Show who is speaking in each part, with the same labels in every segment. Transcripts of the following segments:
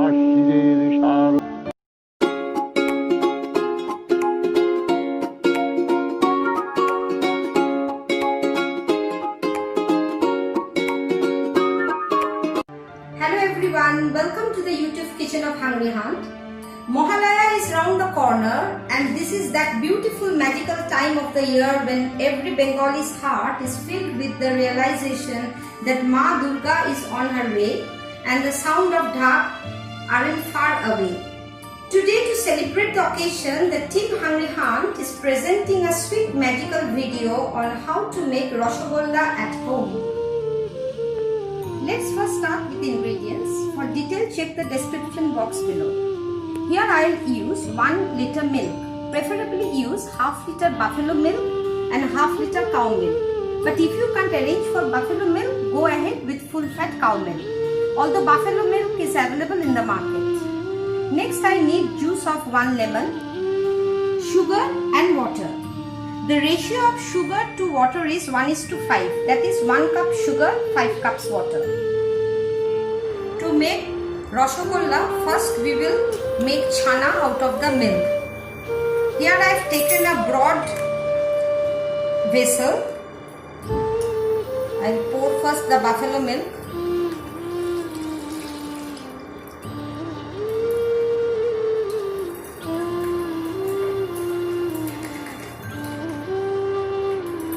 Speaker 1: আশিরের sir
Speaker 2: Hello everyone, welcome to the YouTube kitchen of Hungry Hunt. Mohalaya is round the corner and this is that beautiful magical time of the year when every Bengali's heart is filled with the realization that Ma Durga is on her way and the sound of dhak aren't far away. Today, to celebrate the occasion, the team Hungry Hunt is presenting a sweet magical video on how to make Rasgulla at home. Let's first start with ingredients. For detail, check the description box below. Here I will use 1 liter milk. Preferably use half liter buffalo milk and half liter cow milk. But if you can't arrange for buffalo milk, go ahead with full fat cow milk. Although buffalo milk is available in the market. Next I need juice of 1 lemon, sugar and water. The ratio of sugar to water is 1:5. That is 1 cup sugar, 5 cups water. To make Rasgulla, first we will make chana out of the milk. Here I have taken a broad vessel. I will pour first the buffalo milk.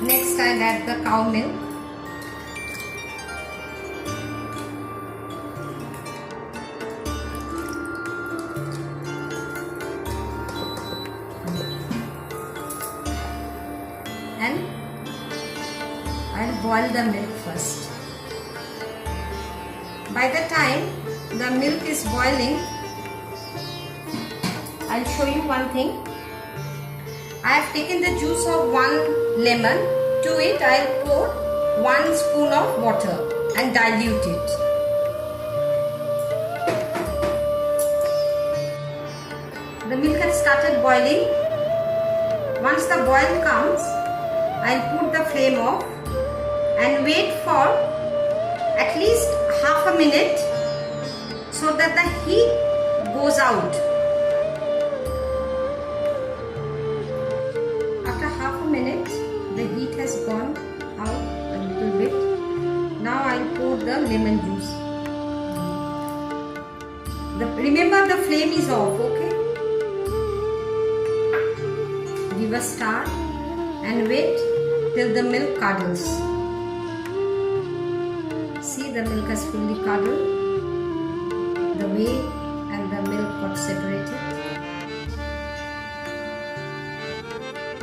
Speaker 2: Next I'll add the cow milk. And I'll boil the milk first. By the time the milk is boiling, I'll show you one thing. I have taken the juice of 1 lemon. To it I'll pour 1 spoon of water and dilute it. The milk has started boiling. Once the boil comes, I'll put the flame off and wait for at least half a minute so that the heat goes out. After half a minute, the heat has gone out a little bit. Now I'll pour the lemon juice. Remember the flame is off, okay? Give a stir and wait till the milk curdles. See, the milk has fully curdled. The whey and the milk got separated.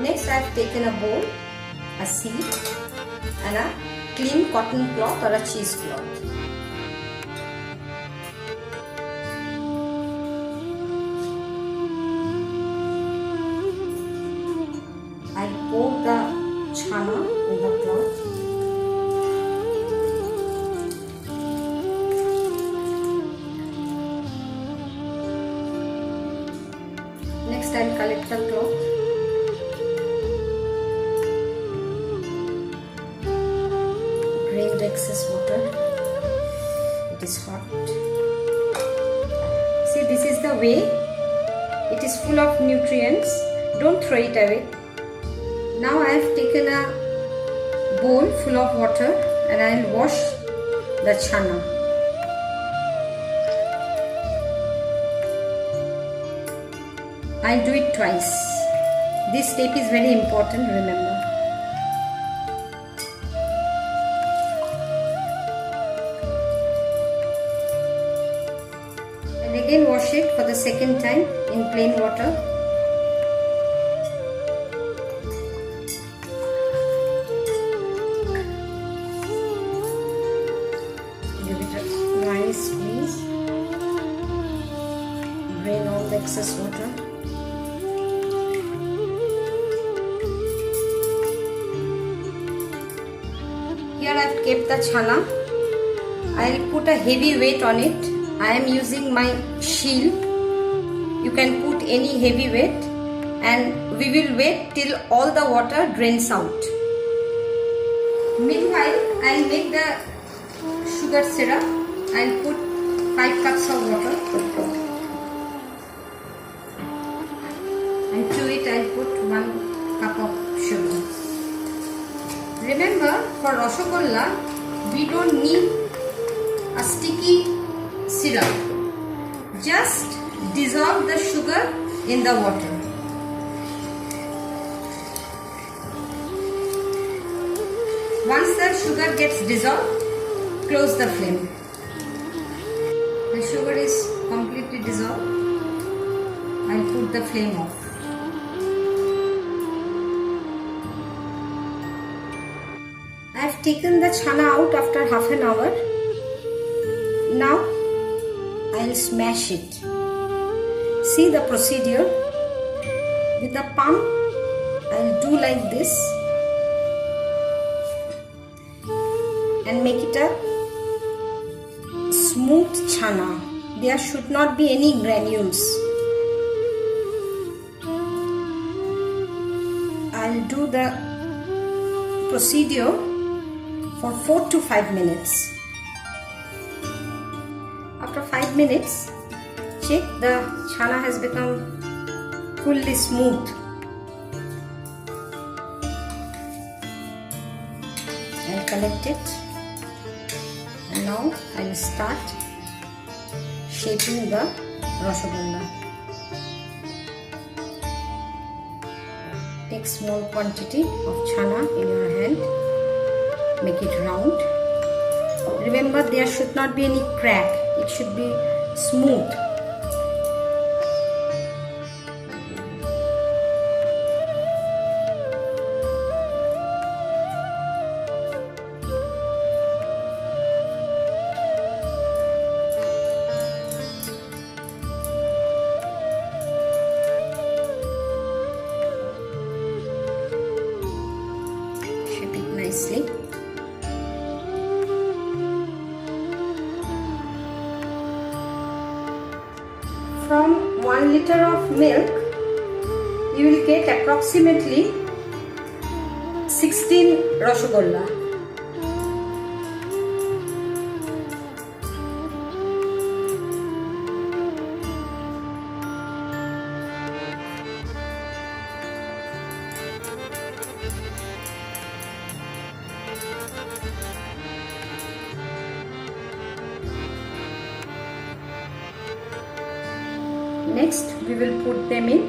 Speaker 2: Next I have taken a bowl, a sieve and a clean cotton cloth or a cheesecloth. I pour the chana in the cloth. Next I will collect the cloth. Drain the excess water. It is hot. See, this is the whey. It is full of nutrients. Don't throw it away. Now I have taken a bowl full of water and I will wash the chana. I'll do it twice. This step is very important, remember. And again wash it for the second time in plain water. Give it a nice squeeze. Drain all the excess water. Here I have kept the chana. I will put a heavy weight on it. I am using my shield. You can put any heavy weight and we will wait till all the water drains out. Meanwhile, I will make the sugar syrup. I will put 5 cups of water. And to it I'll put 1 cup of sugar. Remember, for Rasgulla, we don't need a sticky syrup. Just dissolve the sugar in the water. Once the sugar gets dissolved, close the flame. The sugar is completely dissolved. I'll put the flame off. I have taken the chana out after half an hour. Now I'll smash it. See the procedure. With the palm, I'll do like this and make it a smooth chana. There should not be any granules. I'll do the procedure for 4 to 5 minutes. After 5 minutes, check the chana has become fully smooth. I'll collect it, and now I'll start shaping the Rasgulla. Take small quantity of chana in your hand. Make it round. Remember, there should not be any crack. It should be smooth. Shape it nicely. From 1 liter of milk, you will get approximately 16 Rasgulla. Next, we will put them in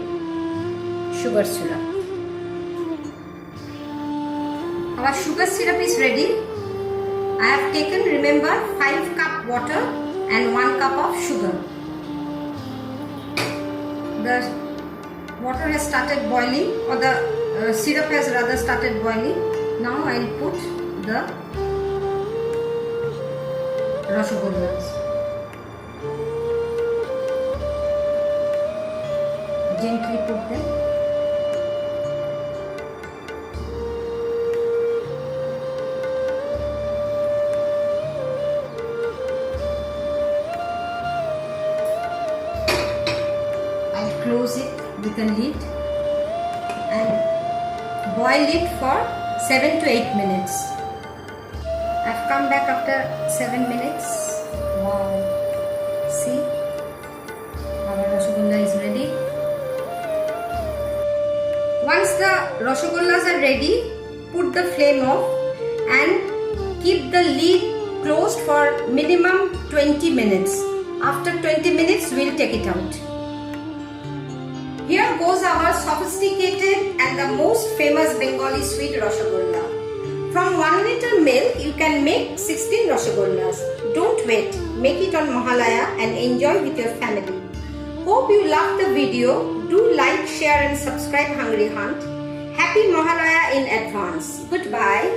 Speaker 2: sugar syrup. Our sugar syrup is ready. I have taken, remember, 5 cup water and 1 cup of sugar. The water has started boiling, or the syrup has rather started boiling. Now I will put the Rasgullas. Gently put them. I'll close it with a lid and boil it for 7 to 8 minutes. I've come back after 7 minutes. Wow! See? Our Rasgulla is ready. Once the Rasgullas are ready, put the flame off and keep the lid closed for minimum 20 minutes. After 20 minutes, we'll take it out. Here goes our sophisticated and the most famous Bengali sweet Rasgulla. From 1 liter milk, you can make 16 Rasgullas. Don't wait. Make it on Mahalaya and enjoy with your family. Hope you loved the video. Do like, share and subscribe Hungry Hunt. Happy Mahalaya in advance. Goodbye.